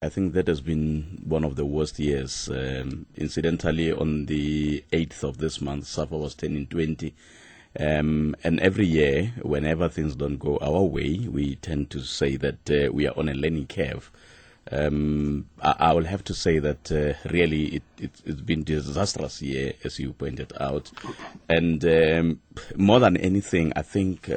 I think that has been one of the worst years. Incidentally, on the 8th of this month, SAFA was turning 20. And every year, whenever things don't go our way, we tend to say that we are on a learning curve. I will have to say that really it's been a disastrous year, as you pointed out. And more than anything, I think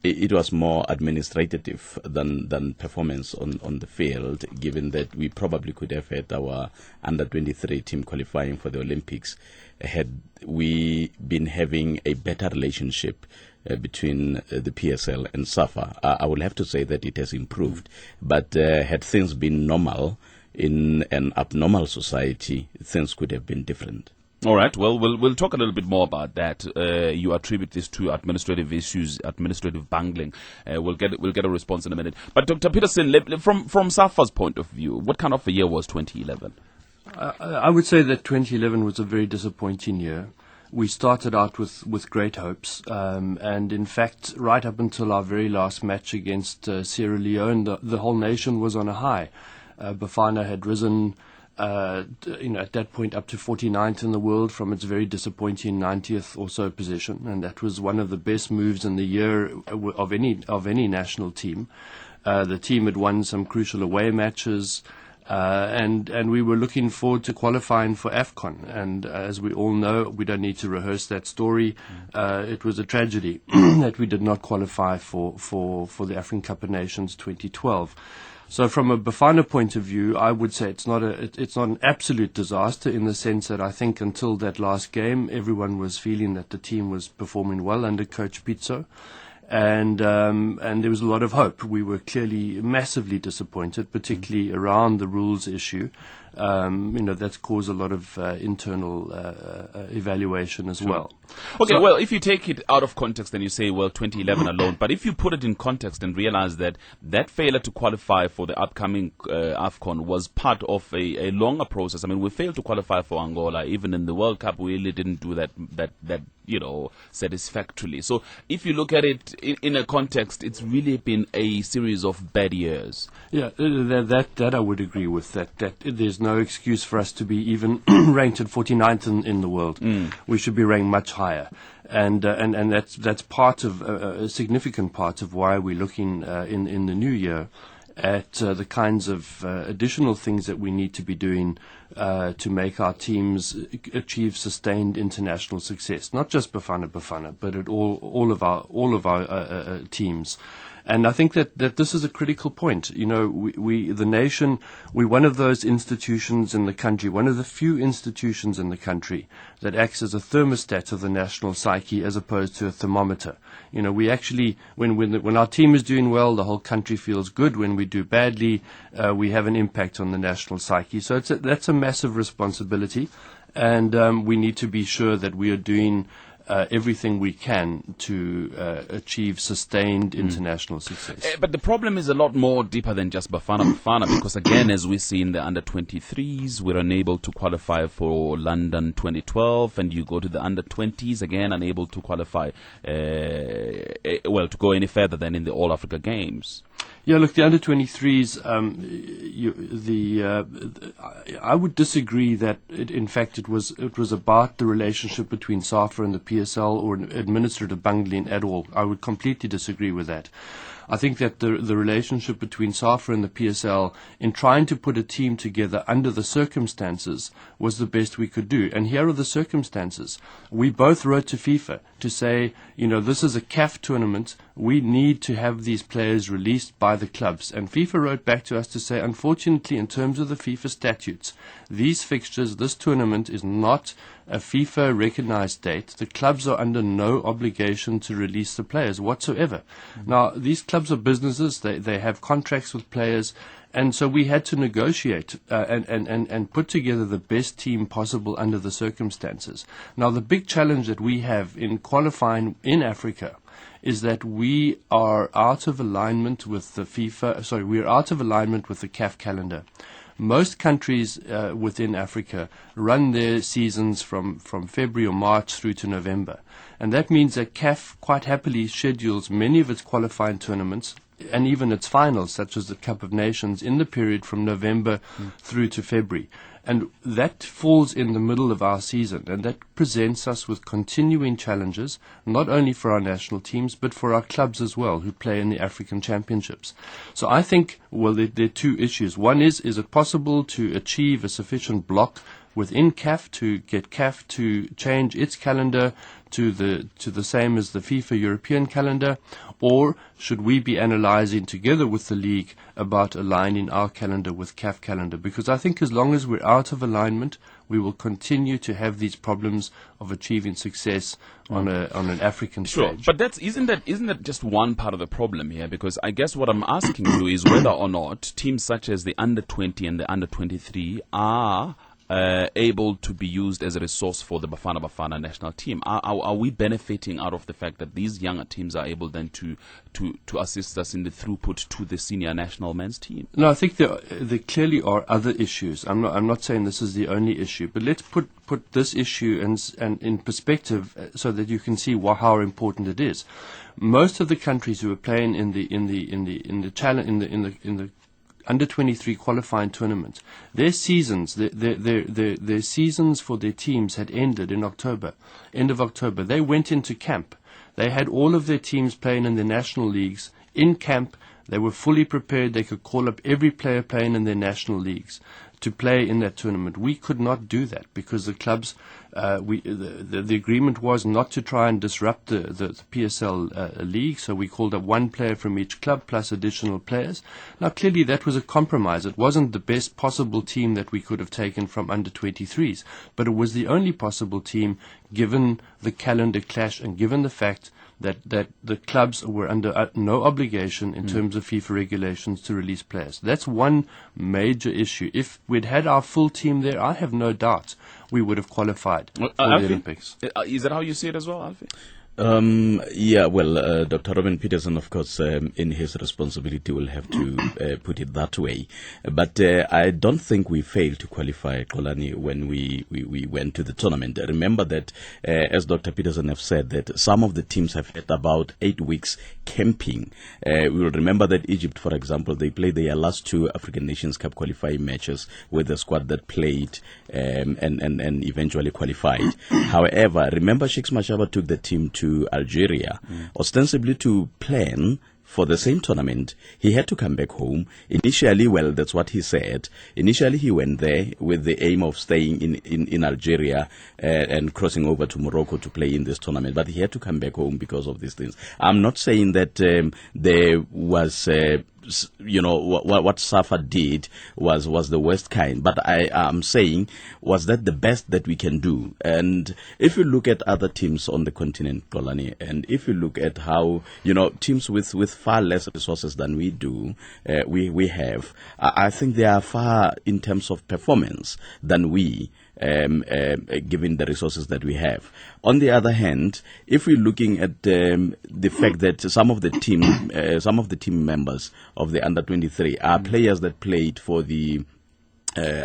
it was more administrative than performance on the field, given that we probably could have had our under-23 team qualifying for the Olympics had we been having a better relationship between the PSL and SAFA. I will have to say that it has improved, but had things been normal in an abnormal society, things could have been different. All right. Well, we'll talk a little bit more about that. You attribute this to administrative issues, administrative bungling. We'll get a response in a minute. But Dr. Petersen, from SAFA's point of view, what kind of a year was 2011? I would say that 2011 was a very disappointing year. We started out with great hopes, and in fact, right up until our very last match against Sierra Leone, the whole nation was on a high. Bafana had risen, at that point up to 49th in the world from its very disappointing 90th or so position, and that was one of the best moves in the year of any national team. The team had won some crucial away matches. And we were looking forward to qualifying for AFCON. And as we all know, we don't need to rehearse that story. It was a tragedy that we did not qualify for the African Cup of Nations 2012. So from a Bafana point of view, I would say it's not an absolute disaster, in the sense that I think until that last game, everyone was feeling that the team was performing well under Coach Pitso. And there was a lot of hope. We were clearly massively disappointed, particularly around the rules issue. That's caused a lot of internal evaluation as well. Okay, well, if you take it out of context and you say, well, 2011 alone, but if you put it in context and realize that failure to qualify for the upcoming AFCON was part of a longer process. I mean, we failed to qualify for Angola. Even in the World Cup, we really didn't do that satisfactorily. So if you look at it in a context, it's really been a series of bad years. Yeah, that I would agree with. That there's no excuse for us to be even ranked at 49th in the world. We should be ranked much higher, and that's part of a significant part of why we're looking in the new year at the kinds of additional things that we need to be doing to make our teams achieve sustained international success. Not just Bafana Bafana, but at all of our teams. And I think that this is a critical point. We the nation, we're one of those institutions in the country, one of the few institutions in the country that acts as a thermostat of the national psyche as opposed to a thermometer. We actually, when our team is doing well, the whole country feels good. When we do badly, we have an impact on the national psyche. So that's a massive responsibility, and we need to be sure that we are doing everything we can to achieve sustained international success. But the problem is a lot more deeper than just Bafana Bafana, because again, as we see in the under-23s, we're unable to qualify for London 2012, and you go to the under-20s, again, unable to qualify, to go any further than in the All-Africa Games. Yeah, look, the under-23s, I would disagree that in fact it was about the relationship between SAFA and the PSL or administrative bungling at all. I would completely disagree with that. I think that the relationship between SAFA and the PSL in trying to put a team together under the circumstances was the best we could do. And here are the circumstances. We both wrote to FIFA to say, this is a CAF tournament. We need to have these players released by the clubs. And FIFA wrote back to us to say, unfortunately, in terms of the FIFA statutes, these fixtures, this tournament is not a FIFA recognized date. The clubs are under no obligation to release the players whatsoever. Now, these clubs are businesses. They have contracts with players. And so we had to negotiate and put together the best team possible under the circumstances. Now, the big challenge that we have in qualifying in Africa is that we are out of alignment with the we're out of alignment with the CAF calendar. Most countries within Africa run their seasons from February or March through to November. And that means that CAF quite happily schedules many of its qualifying tournaments and even its finals, such as the Cup of Nations, in the period from November through to February. And that falls in the middle of our season, and that presents us with continuing challenges, not only for our national teams, but for our clubs as well, who play in the African Championships. So I think, well, there are two issues. One is it possible to achieve a sufficient block within CAF to get CAF to change its calendar to the same as the FIFA European calendar, or should we be analysing together with the league about aligning our calendar with CAF calendar? Because I think as long as we're out of alignment, we will continue to have these problems of achieving success on an African stage. But isn't that just one part of the problem here? Because I guess what I'm asking you is whether or not teams such as the under-20 and the under-23 are able to be used as a resource for the Bafana Bafana national team. Are we benefiting out of the fact that these younger teams are able then to assist us in the throughput to the senior national men's team? No, I think there clearly are other issues. I'm not saying this is the only issue, but let's put this issue and in perspective so that you can see how important it is. Most of the countries who are playing in the under-23 qualifying tournament, their seasons for their teams had ended in end of October. They went into camp. They had all of their teams playing in the national leagues in camp. They were fully prepared. They could call up every player playing in their national leagues to play in that tournament. We could not do that because the clubs, the agreement was not to try and disrupt the PSL league, so we called up one player from each club plus additional players. Now, clearly that was a compromise. It wasn't the best possible team that we could have taken from under-23s, but it was the only possible team given the calendar clash and given the fact that the clubs were under no obligation in terms of FIFA regulations to release players. That's one major issue. If we'd had our full team there, I have no doubt we would have qualified for the Olympics. Is that how you see it as well, Alfie? Dr. Robin Petersen, of course, in his responsibility will have to put it that way. But I don't think we failed to qualify, Kolani, when we went to the tournament. Remember that, as Dr. Petersen have said, that some of the teams have had about 8 weeks camping. We will remember that Egypt, for example, they played their last 2 African Nations Cup qualifying matches with the squad that played and eventually qualified. However, remember Sheikh Mashaba took the team to Algeria, ostensibly to plan for the same tournament. He had to come back home. Initially, well, that's what he said. Initially, he went there with the aim of staying in Algeria and crossing over to Morocco to play in this tournament. But he had to come back home because of these things. I'm not saying that there was... what SAFA did was the worst kind, but I am saying, was that the best that we can do? And if you look at other teams on the continent, Kolani, and if you look at how, teams with far less resources than we do, we have, I think they are far in terms of performance than we, given the resources that we have. On the other hand, if we're looking at the fact that some of the team members of the under-23 are players that played for the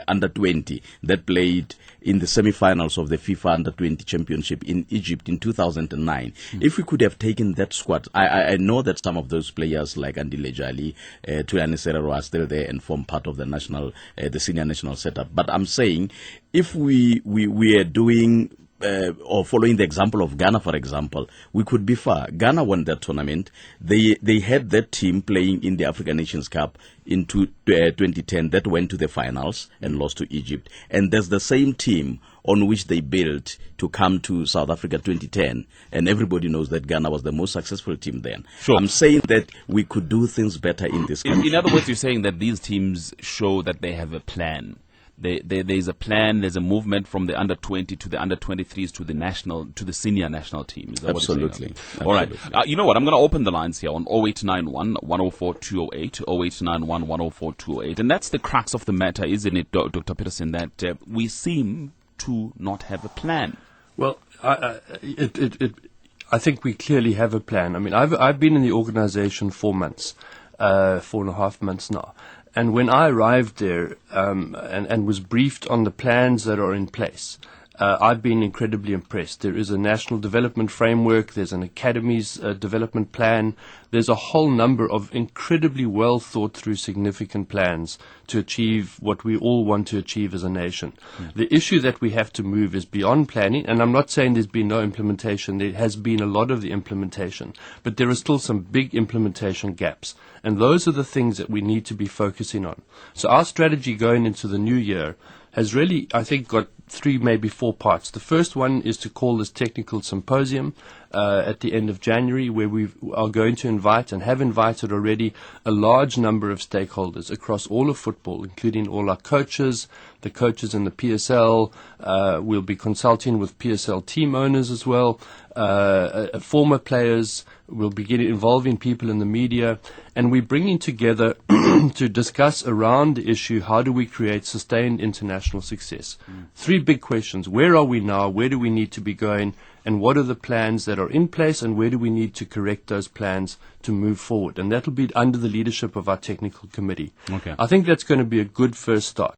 under-20, that played in the semi-finals of the FIFA under-20 championship in Egypt in 2009. If we could have taken that squad, I know that some of those players like Andile Jali, Tuyani Serero are still there and form part of the senior national setup. But I'm saying, if we are doing or following the example of Ghana, for example, we could be far. Ghana won that tournament. They had that team playing in the African Nations Cup in 2010 that went to the finals and lost to Egypt. And there's the same team on which they built to come to South Africa 2010. And everybody knows that Ghana was the most successful team then. Sure. I'm saying that we could do things better in this country. In other words, you're saying that these teams show that they have a plan. There's a plan, there's a movement from the under-20 to the under-23s to the senior national team. Is that Absolutely. All right. You know what? I'm going to open the lines here on 0891 104 208, 0891 104 208. And that's the crux of the matter, isn't it, Dr. Petersen, that we seem to not have a plan? Well, I think we clearly have a plan. I mean, I've been in the organization 4 months, 4.5 months now. And when I arrived there and was briefed on the plans that are in place, I've been incredibly impressed. There is a national development framework. There's an academy's development plan. there's a whole number of incredibly well thought through significant plans to achieve what we all want to achieve as a nation. The issue that we have to move is beyond planning, and I'm not saying there's been no implementation. There has been a lot of the implementation, but there are still some big implementation gaps, and those are the things that we need to be focusing on. So our strategy going into the new year has really, I think, got 3, maybe 4 parts. The first one is to call this technical symposium at the end of January, where we are going to invite and have invited already a large number of stakeholders across all of football, including all our coaches, the coaches in the PSL. We'll be consulting with PSL team owners as well, former players. We'll be involving people in the media, and we're bringing together to discuss around the issue, how do we create sustained international success? 3 big questions. Where are we now? Where do we need to be going? And what are the plans that are in place, and where do we need to correct those plans to move forward? And that'll be under the leadership of our technical committee. Okay. I think that's going to be a good first start.